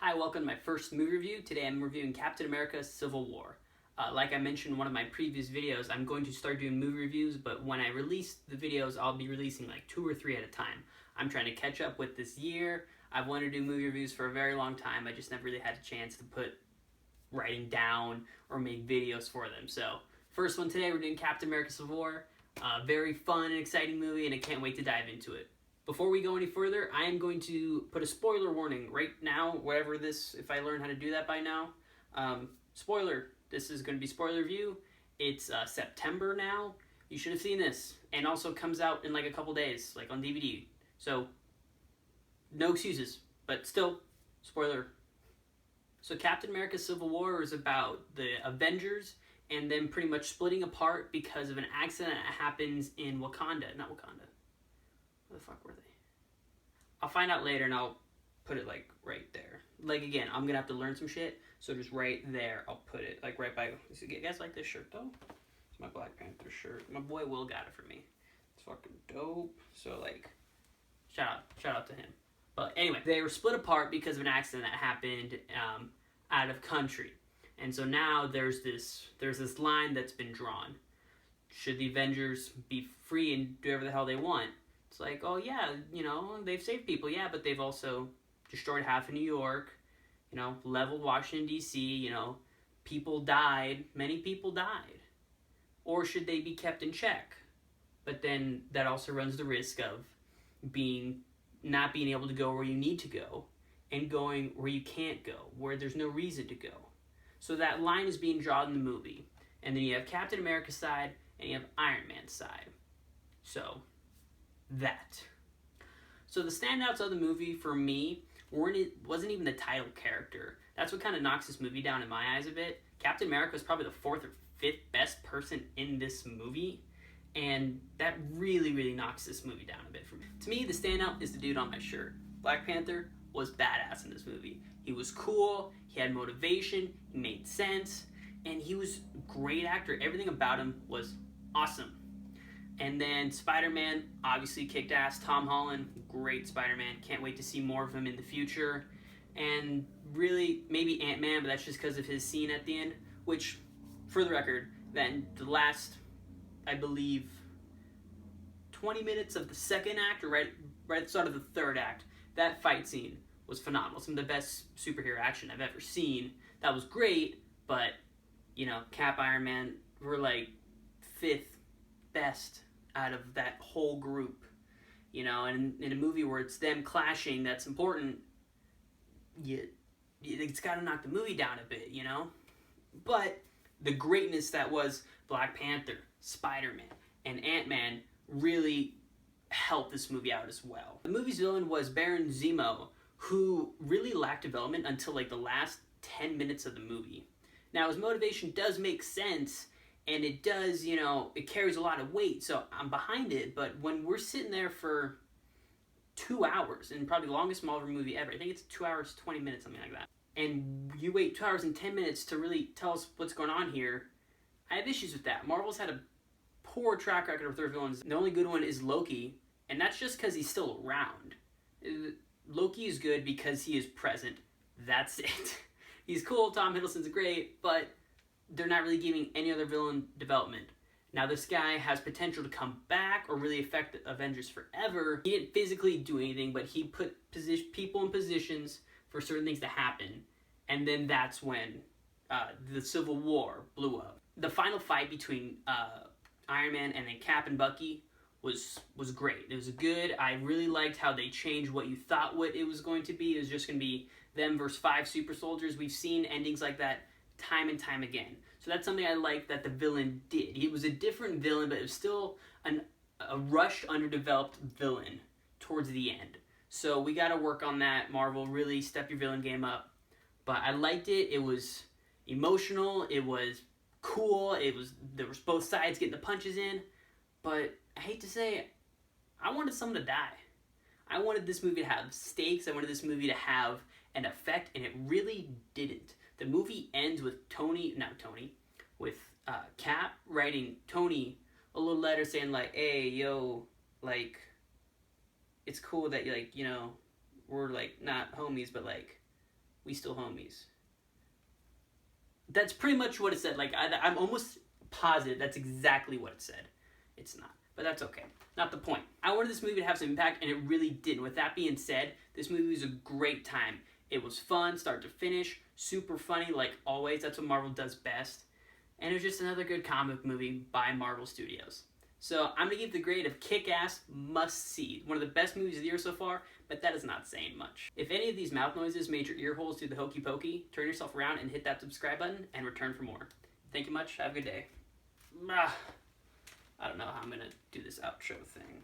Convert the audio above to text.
Hi, welcome to my first movie review. Today I'm reviewing Captain America Civil War. Like I mentioned in one of my previous videos, I'm going to start doing movie reviews, but when I release the videos, I'll be releasing like 2 or 3 at a time. I'm trying to catch up with this year. I've wanted to do movie reviews for a very long time. I just never really had a chance to put writing down or make videos for them. So, first one today, we're doing Captain America Civil War. Very fun and exciting movie, and I can't wait to dive into it. Before we go any further, I am going to put a spoiler warning right now, wherever this, if I learn how to do that by now. Spoiler, this is going to be spoiler review. It's September now. You should have seen this. And also comes out in like a couple days, like on DVD. So, no excuses, but still, spoiler. So Captain America Civil War is about the Avengers and them pretty much splitting apart because of an accident that happens in Wakanda. Not Wakanda. Where the fuck were they? I'll find out later and I'll put it like right there. Like again, I'm gonna have to learn some shit, so just right there I'll put it like right by. You guys like this shirt though? It's my Black Panther shirt. My boy Will got it for me. It's fucking dope. So like, shout out to him. But anyway, they were split apart because of an accident that happened out of country, and so now there's this line that's been drawn. Should the Avengers be free and do whatever the hell they want? It's like, oh yeah, you know, they've saved people, yeah, but they've also destroyed half of New York, you know, leveled Washington, D.C., you know, people died, many people died. Or should they be kept in check? But then that also runs the risk of not being able to go where you need to go and going where you can't go, where there's no reason to go. So that line is being drawn in the movie. And then you have Captain America's side and you have Iron Man's side. So the standouts of the movie for me wasn't even the title character. That's what kind of knocks this movie down in my eyes a bit. Captain America was probably the 4th or 5th best person in this movie, and that really knocks this movie down a bit for me. To me, the standout is the dude on my shirt. Black Panther was badass in this movie. He was cool, he had motivation, he made sense, and he was a great actor. Everything about him was awesome. And then Spider-Man obviously kicked ass. Tom Holland, great Spider-Man. Can't wait to see more of him in the future. And really, maybe Ant-Man, but that's just because of his scene at the end. Which, for the record, then the last, I believe, 20 minutes of the second act, or right at the start of the third act, that fight scene was phenomenal. Some of the best superhero action I've ever seen. That was great, but, you know, Cap, Iron Man were like 5th best out of that whole group, you know. And in a movie where it's them clashing, that's important. It's got to knock the movie down a bit, you know. But the greatness that was Black Panther, Spider-Man, and Ant-Man really helped this movie out as well. The movie's villain was Baron Zemo, who really lacked development until like the last 10 minutes of the movie. Now his motivation does make sense, and it does, you know, it carries a lot of weight, so I'm behind it. But when we're sitting there for 2 hours, and probably the longest Marvel movie ever, I think it's 2 hours, 20 minutes, something like that, and you wait 2 hours and 10 minutes to really tell us what's going on here, I have issues with that. Marvel's had a poor track record with their villains. The only good one is Loki, and that's just because he's still around. Loki is good because he is present. That's it. He's cool, Tom Hiddleston's great, but they're not really giving any other villain development. Now this guy has potential to come back or really affect the Avengers forever. He didn't physically do anything, but he put people in positions for certain things to happen. And then that's when the Civil War blew up. The final fight between Iron Man and then Cap and Bucky was great. It was good. I really liked how they changed what you thought what it was going to be. It was just going to be them versus 5 super soldiers. We've seen endings like that time and time again. So that's something I like that the villain did. He was a different villain, but it was still a rushed, underdeveloped villain towards the end. So we got to work on that. Marvel, really step your villain game up. But I liked it. It was emotional. It was cool. There was both sides getting the punches in. But I hate to say it, I wanted someone to die. I wanted this movie to have stakes. I wanted this movie to have an effect, and it really didn't. The movie ends with Cap writing Tony a little letter saying like, hey, yo, like, it's cool that, like, you know, we're like not homies, but like, we still homies. That's pretty much what it said. Like, I'm almost positive that's exactly what it said. It's not, but that's okay. Not the point. I wanted this movie to have some impact, and it really did. With that being said, this movie was a great time. It was fun, start to finish, super funny, like always. That's what Marvel does best. And it was just another good comic movie by Marvel Studios. So I'm going to give the grade of kick-ass, must-see. One of the best movies of the year so far, but that is not saying much. If any of these mouth noises made your ear holes do the hokey pokey, turn yourself around and hit that subscribe button and return for more. Thank you much. Have a good day. I don't know how I'm going to do this outro thing.